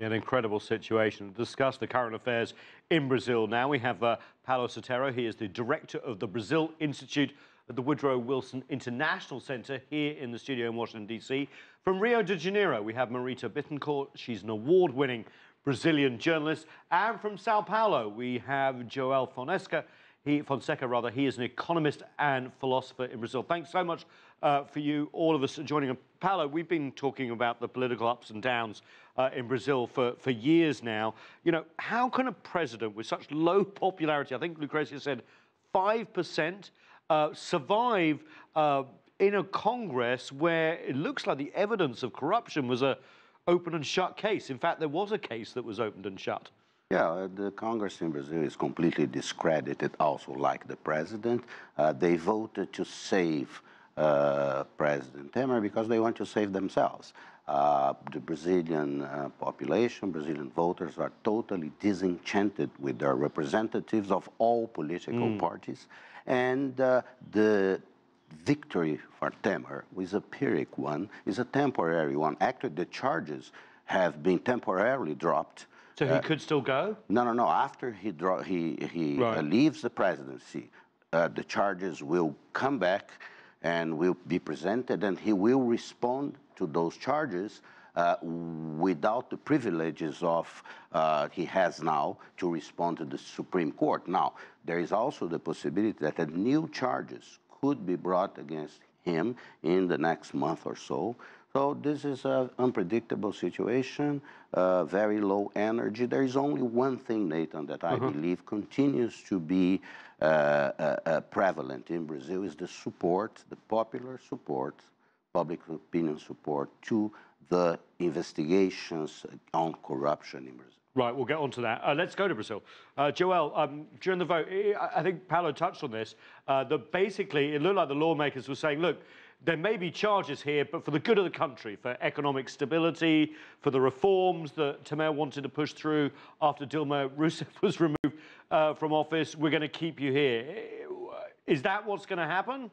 An incredible situation. To discuss the current affairs in Brazil now, we have Paulo Sotero. He is the director of the Brazil Institute at the Woodrow Wilson International Center here in the studio in Washington, D.C. From Rio de Janeiro, we have Marita Bittencourt. She's an award-winning Brazilian journalist. And from Sao Paulo, we have Joel Fonseca. He is an economist and philosopher in Brazil. Thanks so much for you, all of us, joining us. Paulo, we've been talking about the political ups and downs in Brazil for years now. You know, how can a president with such low popularity, I think Lucrecia said 5%, survive in a Congress where it looks like the evidence of corruption was a open and shut case? In fact, there was a case that was opened and shut. Yeah, the Congress in Brazil is completely discredited, also like the president. They voted to save President Temer because they want to save themselves. The Brazilian population, Brazilian voters are totally disenchanted with their representatives of all political parties. And the victory for Temer is a Pyrrhic one, is a temporary one. Actually, the charges have been temporarily dropped. So he could still go? No. After he leaves the presidency, the charges will come back and will be presented, and he will respond to those charges without the privileges of he has now to respond to the Supreme Court. Now, there is also the possibility that new charges could be brought against him in the next month or so. So this is an unpredictable situation, very low energy. There is only one thing, Nathan, that I believe continues to be prevalent in Brazil is the support, the popular support, public opinion support to the investigations on corruption in Brazil. Right, we'll get on to that. Let's go to Brazil. Joel, during the vote, I think Paulo touched on this, that basically it looked like the lawmakers were saying, look, there may be charges here, but for the good of the country, for economic stability, for the reforms that Temer wanted to push through after Dilma Rousseff was removed from office, we're going to keep you here. Is that what's going to happen?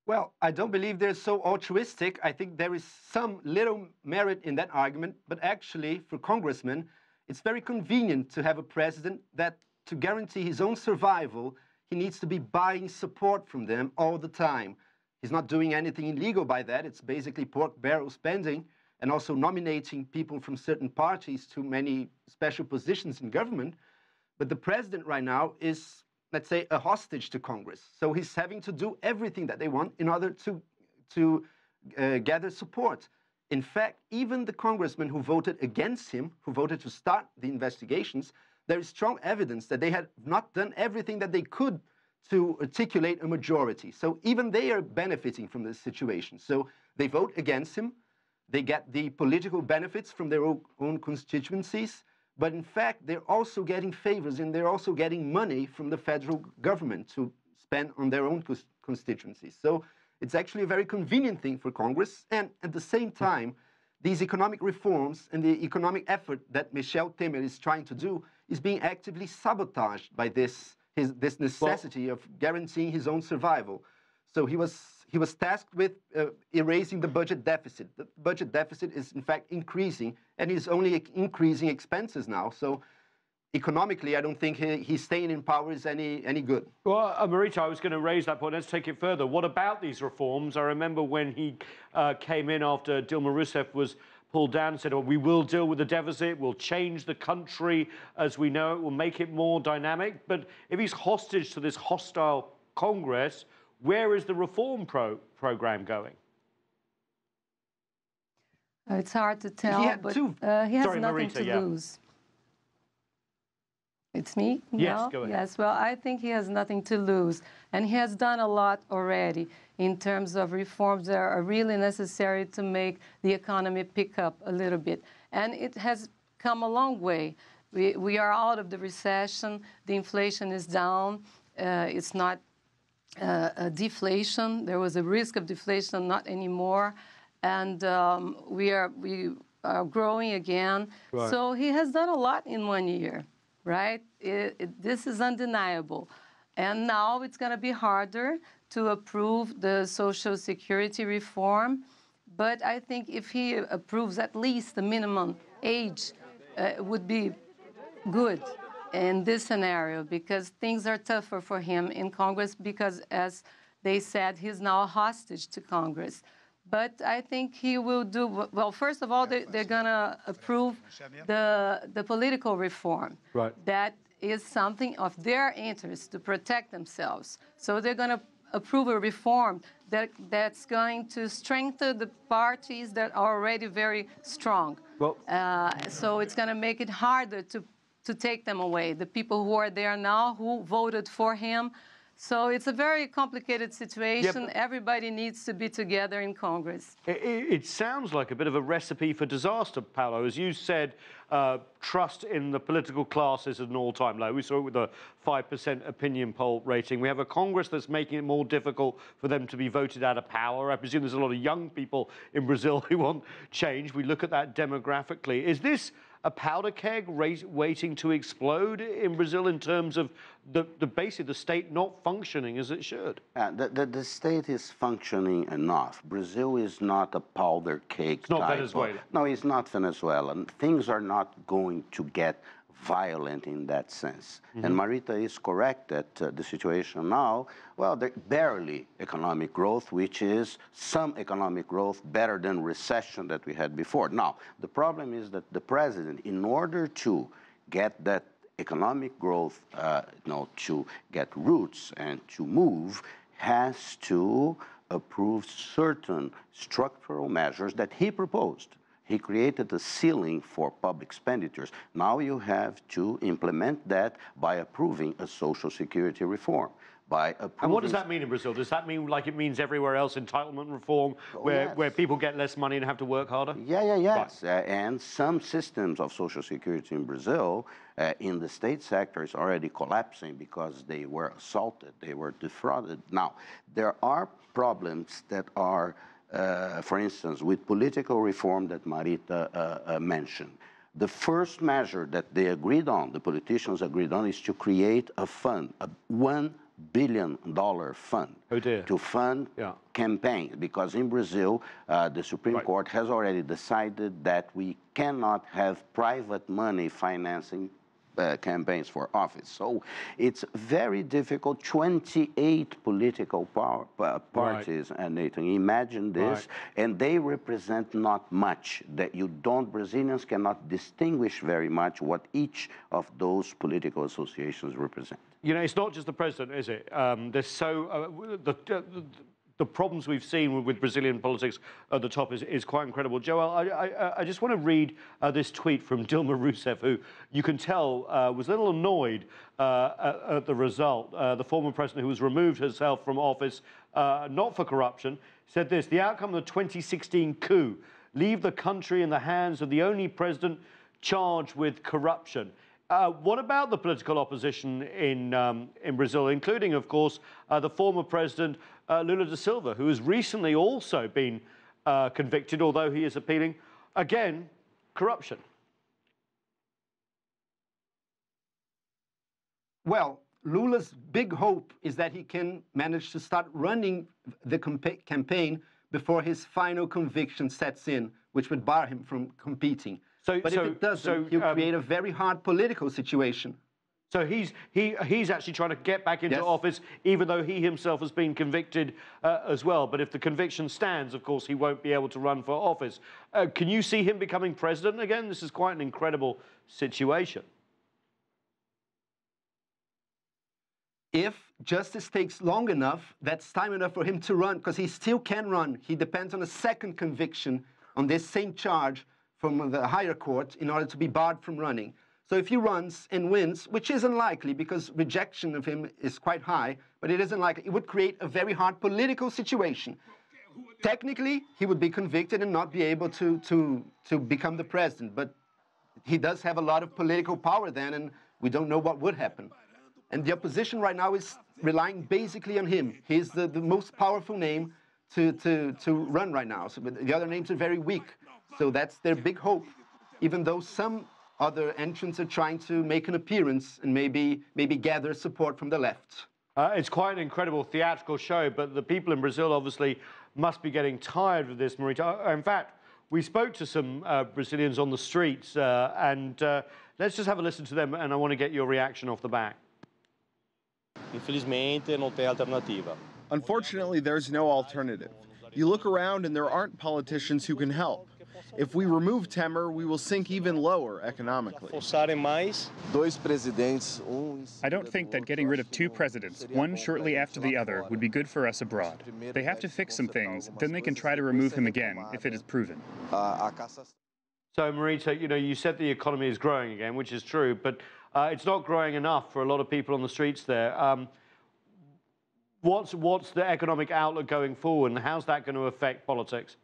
Well, I don't believe they're so altruistic. I think there is some little merit in that argument, but actually, for congressmen, it's very convenient to have a president that, to guarantee his own survival, he needs to be buying support from them all the time. He's not doing anything illegal by that. It's basically pork barrel spending and also nominating people from certain parties to many special positions in government. But the president right now is, let's say, a hostage to Congress. So he's having to do everything that they want in order to gather support. In fact, even the congressmen who voted against him, who voted to start the investigations, there is strong evidence that they had not done everything that they could to articulate a majority. So even they are benefiting from this situation. So they vote against him. They get the political benefits from their own constituencies. But in fact, they're also getting favors and they're also getting money from the federal government to spend on their own constituencies. So it's actually a very convenient thing for Congress. And at the same time, these economic reforms and the economic effort that Michel Temer is trying to do is being actively sabotaged by this necessity of guaranteeing his own survival. So he was tasked with erasing the budget deficit. The budget deficit is in fact increasing, and he's only increasing expenses now. So economically, I don't think he's staying in power is any good. Well, Marita, I was going to raise that point. Let's take it further. What about these reforms? I remember when he came in after Dilma Rousseff was pulled down and said, well, we will deal with the deficit, we'll change the country as we know it, we'll make it more dynamic. But if he's hostage to this hostile Congress, where is the reform program going? It's hard to tell, but he has nothing Marita, to lose. It's me? Yes, no? go ahead. Yes, well, I think he has nothing to lose. And he has done a lot already in terms of reforms that are really necessary to make the economy pick up a little bit. And it has come a long way. We are out of the recession. The inflation is down. It's not deflation. There was a risk of deflation, not anymore. And we are growing again. Right. So he has done a lot in 1 year. Right? This is undeniable. And now it's going to be harder to approve the Social Security reform. But I think if he approves at least the minimum age, it would be good in this scenario, because things are tougher for him in Congress because, as they said, he's now a hostage to Congress. But I think he will do, well, first of all, they're going to approve the political reform. Right. That is something of their interest to protect themselves. So they're going to approve a reform that's going to strengthen the parties that are already very strong. Well, so it's going to make it harder to take them away, the people who are there now, who voted for him. So it's a very complicated situation. Yep. Everybody needs to be together in Congress. It sounds like a bit of a recipe for disaster, Paulo. As you said, trust in the political class is at an all-time low. We saw it with the 5% opinion poll rating. We have a Congress that's making it more difficult for them to be voted out of power. I presume there's a lot of young people in Brazil who want change. We look at that demographically. Is this a powder keg waiting to explode in Brazil in terms of basically the state not functioning as it should? The state is functioning enough. Brazil is not a powder keg. It's not Venezuela. No, it's not Venezuela. Things are not going to get violent in that sense. Mm-hmm. And Marita is correct that the situation now, well, barely economic growth, which is some economic growth better than recession that we had before. Now, the problem is that the president, in order to get that economic growth, to get roots and to move, has to approve certain structural measures that he proposed. He created a ceiling for public expenditures. Now you have to implement that by approving a social security reform. And what does that mean in Brazil? Does that mean, like it means everywhere else, entitlement reform, where people get less money and have to work harder? Yes. And some systems of social security in Brazil, in the state sector, is already collapsing because they were assaulted, they were defrauded. Now, there are problems that are, for instance, with political reform that Marita mentioned. The first measure that they agreed on, the politicians agreed on, is to create a fund, a $1 billion fund to fund campaigns. Because in Brazil, the Supreme Court has already decided that we cannot have private money financing campaigns for office. So it's very difficult. 28 political parties, and Nathan, imagine this, and they represent not much. That Brazilians cannot distinguish very much what each of those political associations represent. You know, it's not just the president, is it? There's the problems we've seen with Brazilian politics at the top is quite incredible. Joel, I just want to read this tweet from Dilma Rousseff, who you can tell was a little annoyed at the result. The former president, who has removed herself from office, not for corruption, said this: "The outcome of the 2016 coup leave the country in the hands of the only president charged with corruption." What about the political opposition in Brazil, including, of course, the former president, Lula da Silva, who has recently also been convicted, although he is appealing, again, corruption? Well, Lula's big hope is that he can manage to start running the campaign before his final conviction sets in, which would bar him from competing. But if it doesn't, he'll create a very hard political situation. So he's actually trying to get back into office, even though he himself has been convicted as well. But if the conviction stands, of course, he won't be able to run for office. Can you see him becoming president again? This is quite an incredible situation. If justice takes long enough, that's time enough for him to run, because he still can run. He depends on a second conviction on this same charge from the higher court in order to be barred from running. So if he runs and wins, which is unlikely because rejection of him is quite high, but it is unlikely, it would create a very hard political situation. Technically, he would be convicted and not be able to become the president, but he does have a lot of political power then, and we don't know what would happen. And the opposition right now is relying basically on him. He's the most powerful name to run right now. So the other names are very weak. So that's their big hope, even though some other entrants are trying to make an appearance and maybe gather support from the left. It's quite an incredible theatrical show, but the people in Brazil obviously must be getting tired of this, Marita. In fact, we spoke to some Brazilians on the streets, and let's just have a listen to them, and I want to get your reaction off the back. Infelizmente, não tem alternativa. Unfortunately, there's no alternative. You look around and there aren't politicians who can help. If we remove Temer, we will sink even lower economically. I don't think that getting rid of two presidents, one shortly after the other, would be good for us abroad. They have to fix some things, then they can try to remove him again if it is proven. So, Marita, you know, you said the economy is growing again, which is true, but it's not growing enough for a lot of people on the streets there. What's the economic outlook going forward, and how's that going to affect politics?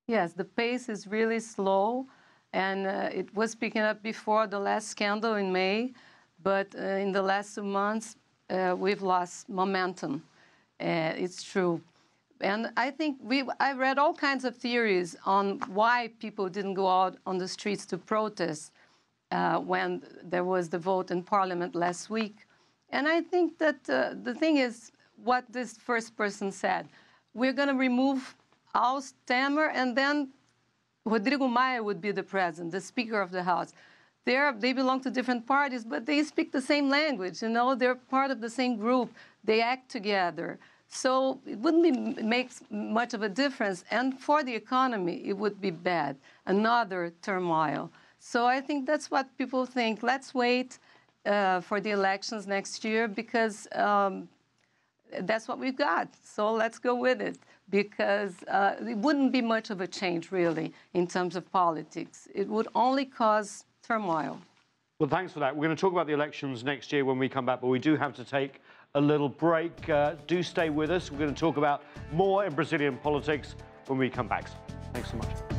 Yes, the pace is really slow, and it was picking up before the last scandal in May, but in the last 2 months, we've lost momentum. It's true. And I think I read all kinds of theories on why people didn't go out on the streets to protest when there was the vote in Parliament last week. And I think that the thing is what this first person said. We're going to remove Temer, and then Rodrigo Maia would be the president, the Speaker of the House. They belong to different parties, but they speak the same language. You know, they're part of the same group. They act together. So it wouldn't make much of a difference. And for the economy, it would be bad, another turmoil. So I think that's what people think. Let's wait for the elections next year, because that's what we've got. So let's go with it, because it wouldn't be much of a change, really, in terms of politics. It would only cause turmoil. Well, thanks for that. We're going to talk about the elections next year when we come back, but we do have to take a little break. Do stay with us. We're going to talk about more in Brazilian politics when we come back. Thanks so much.